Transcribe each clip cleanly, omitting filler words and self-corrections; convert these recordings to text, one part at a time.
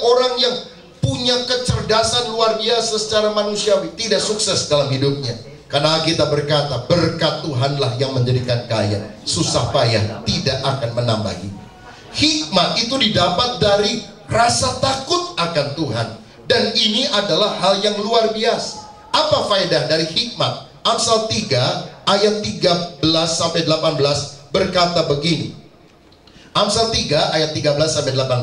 orang yang punya kecerdasan luar biasa secara manusiawi tidak sukses dalam hidupnya. Karena kita berkata, berkat Tuhanlah yang menjadikan kaya, susah payah tidak akan menambahi. Hikmat itu didapat dari rasa takut akan Tuhan. Dan ini adalah hal yang luar biasa. Apa faedah dari hikmat? Amsal 3 ayat 13 sampai 18 berkata begini. Amsal 3 ayat 13 sampai 18.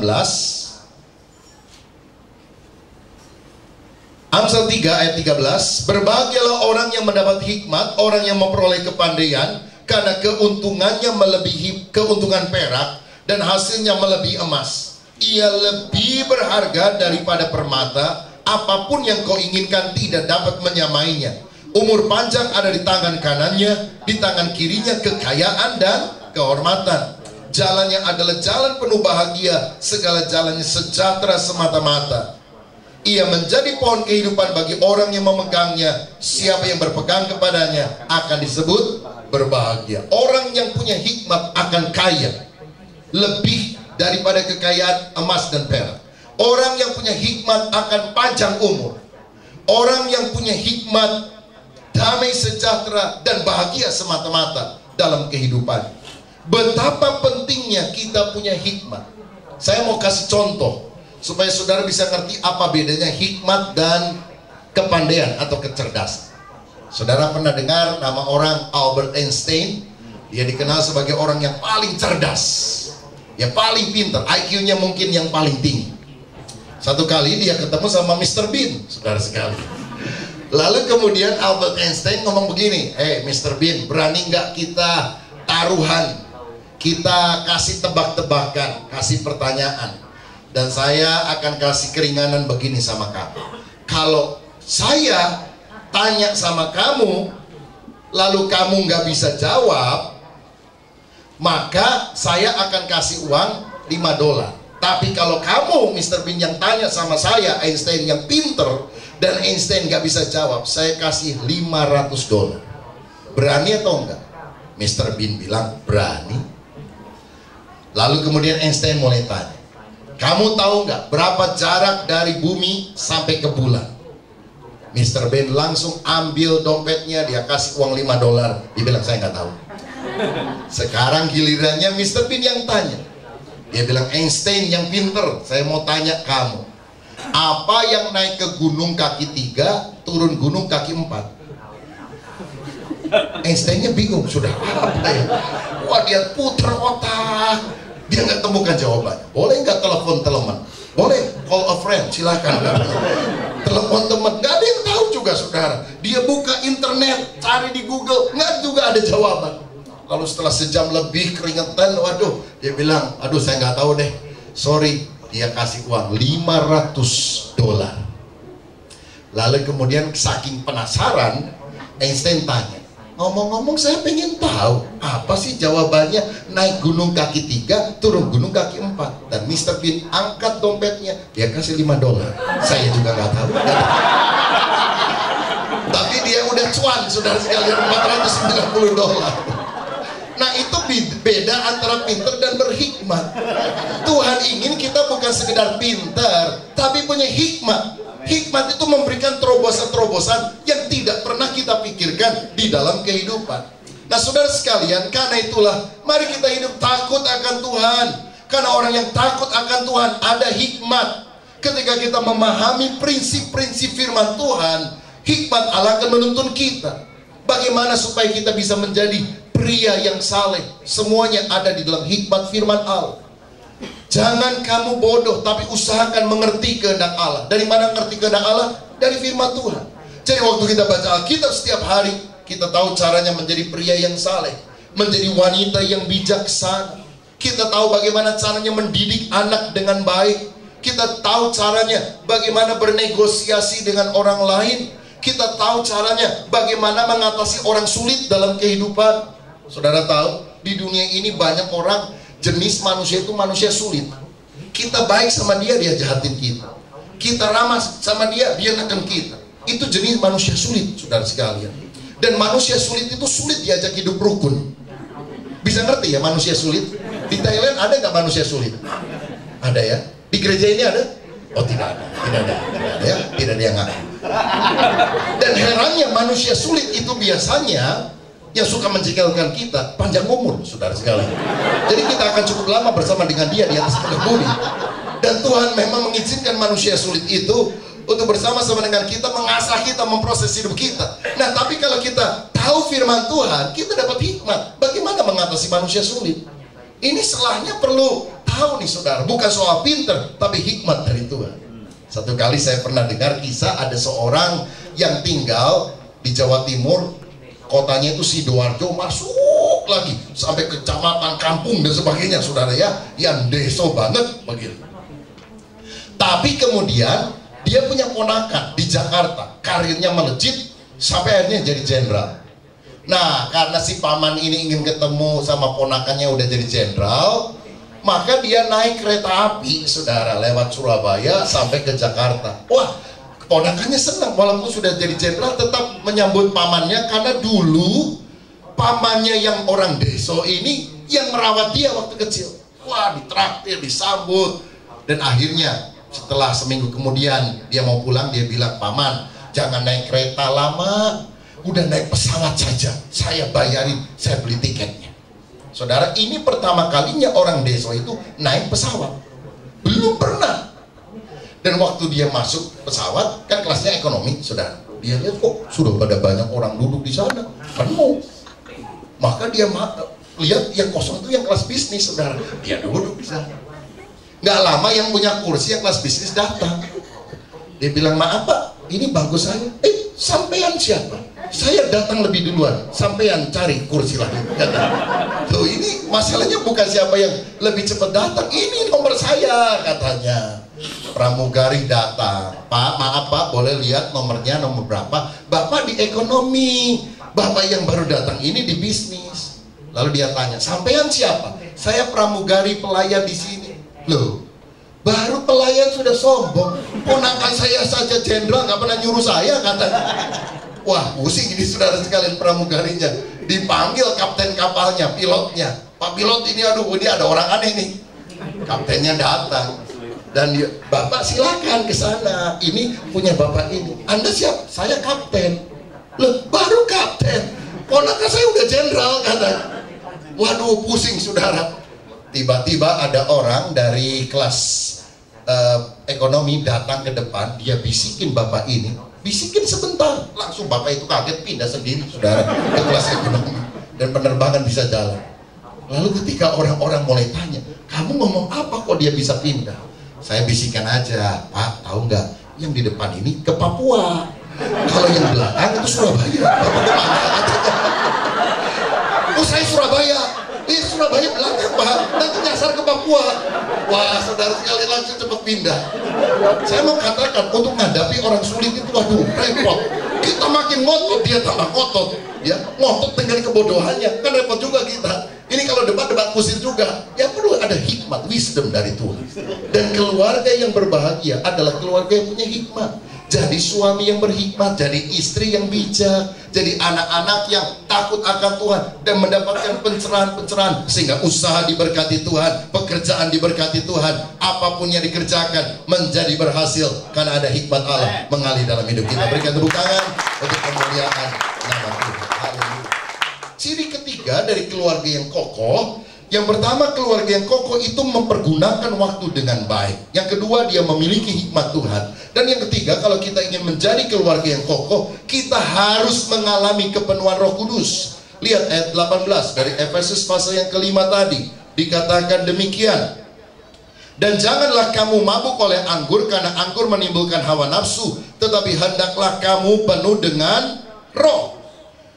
Amsal 3 ayat 13, berbahagialah orang yang mendapat hikmat, orang yang memperoleh kepandaian, karena keuntungannya melebihi keuntungan perak, dan hasilnya melebihi emas. Ia lebih berharga daripada permata, apapun yang kau inginkan tidak dapat menyamainya. Umur panjang ada di tangan kanannya, di tangan kirinya kekayaan dan kehormatan. Jalannya adalah jalan penuh bahagia, segala jalannya sejahtera semata-mata. Ia menjadi pohon kehidupan bagi orang yang memegangnya. Siapa yang berpegang kepadanya akan disebut berbahagia. Orang yang punya hikmat akan kaya, lebih daripada kekayaan emas dan perak. Orang yang punya hikmat akan panjang umur. Orang yang punya hikmat damai sejahtera dan bahagia semata-mata dalam kehidupan. Betapa pentingnya kita punya hikmat. Saya mau kasih contoh supaya saudara bisa ngerti apa bedanya hikmat dan kepandaian atau kecerdasan. Saudara pernah dengar nama orang Albert Einstein? Dia dikenal sebagai orang yang paling cerdas, yang paling pintar, IQ-nya mungkin yang paling tinggi. Satu kali dia ketemu sama Mr. Bean, saudara sekali. Lalu kemudian Albert Einstein ngomong begini, Mr. Bean, berani nggak kita taruhan? Kita kasih tebak-tebakan, kasih pertanyaan. Dan saya akan kasih keringanan begini sama kamu. Kalau saya tanya sama kamu, lalu kamu nggak bisa jawab, maka saya akan kasih uang $5. Tapi kalau kamu, Mr. Bean, yang tanya sama saya, Einstein yang pinter, dan Einstein nggak bisa jawab, saya kasih $500. Berani atau enggak? Mr. Bean bilang berani. Lalu kemudian Einstein mulai tanya, kamu tahu nggak berapa jarak dari bumi sampai ke bulan? Mr. Bean langsung ambil dompetnya, dia kasih uang $5. Dia bilang saya nggak tahu. Sekarang gilirannya Mr. Bean yang tanya. Dia bilang, Einstein yang pinter, saya mau tanya kamu, apa yang naik ke gunung kaki 3, turun gunung kaki 4? Einsteinnya bingung, sudah apa ya? Wah, dia puter otak. Dia nggak temukan jawabannya. Boleh nggak telepon teman? Boleh, call a friend, silakan. Telepon teman, nggak ada yang tahu juga saudara. Dia buka internet, cari di Google, nggak juga ada jawaban. Lalu setelah sejam lebih keringetan, waduh, dia bilang, aduh saya nggak tahu deh, sorry. Dia kasih uang $500. Lalu kemudian saking penasaran, Einstein tanya, ngomong-ngomong saya pengen tahu apa sih jawabannya naik gunung kaki 3, turun gunung kaki 4. Dan Mr. Bean angkat dompetnya, dia kasih $5. Saya juga nggak tahu. Tapi dia udah cuan, saudara sekalian, $490. Nah, itu beda antara pintar dan berhikmat. Tuhan ingin kita bukan sekedar pintar, tapi punya hikmat. Hikmat itu memberikan terobosan-terobosan yang tidak pernah kita pikirkan di dalam kehidupan. Nah, saudara sekalian, karena itulah mari kita hidup takut akan Tuhan. Karena orang yang takut akan Tuhan ada hikmat. Ketika kita memahami prinsip-prinsip firman Tuhan, hikmat Allah akan menuntun kita. Bagaimana supaya kita bisa menjadi pria yang saleh. Semuanya ada di dalam hikmat firman Allah. Jangan kamu bodoh, tapi usahakan mengerti kehendak Allah. Dari mana mengerti kehendak Allah? Dari firman Tuhan. Jadi waktu kita baca Alkitab setiap hari, kita tahu caranya menjadi pria yang saleh, menjadi wanita yang bijaksana. Kita tahu bagaimana caranya mendidik anak dengan baik. Kita tahu caranya bagaimana bernegosiasi dengan orang lain. Kita tahu caranya bagaimana mengatasi orang sulit dalam kehidupan. Saudara tahu, di dunia ini banyak orang, jenis manusia itu manusia sulit. Kita baik sama dia, dia jahatin kita. Kita ramah sama dia, dia neken kita. Itu jenis manusia sulit, saudara sekalian. Dan manusia sulit itu sulit diajak hidup rukun. Bisa ngerti ya manusia sulit? Di Thailand ada nggak manusia sulit? Ada ya? Di gereja ini ada? Oh tidak ada, ya, tidak ada yang ngaku. Dan herannya manusia sulit itu biasanya yang suka menjegalkan kita panjang umur, saudara sekali. Jadi kita akan cukup lama bersama dengan dia di atas muka bumi. Dan Tuhan memang mengizinkan manusia sulit itu untuk bersama-sama dengan kita, mengasah kita, memproses hidup kita. Nah, tapi kalau kita tahu firman Tuhan, kita dapat hikmat bagaimana mengatasi manusia sulit. Ini selahnya perlu tahu nih saudara, bukan soal pinter, tapi hikmat dari Tuhan. Satu kali saya pernah dengar kisah ada seorang yang tinggal di Jawa Timur, kotanya itu Sidoarjo, masuk lagi sampai kecamatan, kampung dan sebagainya, saudara ya, yang deso banget begitu. Tapi kemudian dia punya ponakan di Jakarta, karirnya melejit sampai akhirnya jadi jenderal. Nah, karena si paman ini ingin ketemu sama ponakannya udah jadi jenderal, maka dia naik kereta api, saudara, lewat Surabaya sampai ke Jakarta. Wah, ponakannya senang walaupun sudah jadi jenderal, tetap menyambut pamannya karena dulu pamannya yang orang deso ini yang merawat dia waktu kecil. Wah, ditraktir, disambut, dan akhirnya setelah seminggu kemudian dia mau pulang, dia bilang, "Paman, jangan naik kereta lama, udah naik pesawat saja, saya bayarin, saya beli tiketnya." Saudara, ini pertama kalinya orang desa itu naik pesawat, belum pernah. Dan waktu dia masuk pesawat, kan kelasnya ekonomi, saudara, dia lihat kok sudah pada banyak orang duduk di sana, penuh. Maka dia lihat yang kosong itu yang kelas bisnis, saudara, dia duduk di sana. Nggak lama yang punya kursi yang kelas bisnis datang. Dia bilang, "Maaf Pak, ini bangku saya." "Sampean siapa?" "Saya datang lebih duluan, sampean cari kursi lagi." Tuh, ini masalahnya bukan siapa yang lebih cepat datang, ini nomor saya katanya. Pramugari datang, "Pak, maaf Pak, boleh lihat nomornya, nomor berapa?" "Bapak di ekonomi, Bapak yang baru datang ini di bisnis." Lalu dia tanya, "Sampean siapa?" "Saya pramugari pelayan di sini." Loh, baru pelayan sudah sombong, ponakan saya saja jenderal nggak pernah nyuruh saya, katanya. Wah, pusing ini saudara sekalian pramugarinya. Dipanggil kapten kapalnya, pilotnya. "Pak pilot, ini aduh, ini ada orang aneh nih." Kaptennya datang dan dia, "Bapak silakan ke sana, ini punya Bapak ini." "Anda siapa?" "Saya kapten." "Loh, baru kapten, ponakan saya udah jenderal," katanya. Waduh, pusing saudara. Tiba-tiba ada orang dari kelas ekonomi datang ke depan, dia bisikin Bapak ini, bisikin sebentar, langsung Bapak itu kaget, pindah sendiri saudara ke kelas ekonomi, dan penerbangan bisa jalan. Lalu ketika orang-orang mulai tanya, "Kamu ngomong apa kok dia bisa pindah?" Saya bisikan aja, "Pak, tahu nggak, yang di depan ini ke Papua, kalau yang belakang itu Surabaya." "Bapak kemana?" "Oh, saya Surabaya." "Surabaya belakang Pak, nanti nyasar ke Papua." Wah, saudara sekalian, langsung cepat pindah. Saya mau katakan, untuk menghadapi orang sulit itu, waduh, repot. Kita makin ngotot, dia tambah ngotot, ya, ngotot dengan kebodohannya, kan repot juga kita. Ini kalau debat kusir juga, ya perlu ada hikmat, wisdom dari Tuhan. Dan keluarga yang berbahagia adalah keluarga yang punya hikmat. Jadi suami yang berhikmat, jadi istri yang bijak, jadi anak-anak yang takut akan Tuhan dan mendapatkan pencerahan-pencerahan, sehingga usaha diberkati Tuhan, pekerjaan diberkati Tuhan, apapun yang dikerjakan menjadi berhasil karena ada hikmat Allah mengalir dalam hidup kita. Berikan tepuk tangan untuk kemuliaan nama Tuhan. Haleluya. Ciri ketiga dari keluarga yang kokoh, yang pertama, keluarga yang kokoh itu mempergunakan waktu dengan baik. Yang kedua, dia memiliki hikmat Tuhan. Dan yang ketiga, kalau kita ingin menjadi keluarga yang kokoh, kita harus mengalami kepenuhan Roh Kudus. Lihat ayat 18 dari Efesus pasal yang kelima tadi, dikatakan demikian. "Dan janganlah kamu mabuk oleh anggur, karena anggur menimbulkan hawa nafsu, tetapi hendaklah kamu penuh dengan Roh."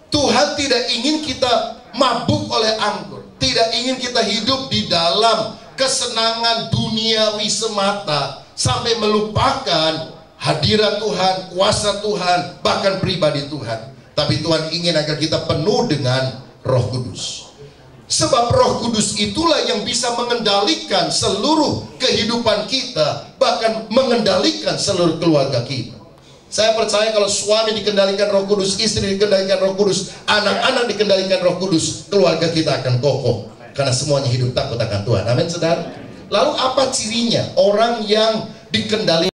Tuhan tidak ingin kita mabuk oleh anggur, tidak ingin kita hidup di dalam kesenangan duniawi semata sampai melupakan hadirat Tuhan, kuasa Tuhan, bahkan pribadi Tuhan. Tapi Tuhan ingin agar kita penuh dengan Roh Kudus. Sebab Roh Kudus itulah yang bisa mengendalikan seluruh kehidupan kita, bahkan mengendalikan seluruh keluarga kita. Saya percaya kalau suami dikendalikan Roh Kudus, istri dikendalikan Roh Kudus, anak-anak dikendalikan Roh Kudus, keluarga kita akan kokoh karena semuanya hidup takut akan Tuhan. Amin, saudara. Lalu apa cirinya orang yang dikendalikan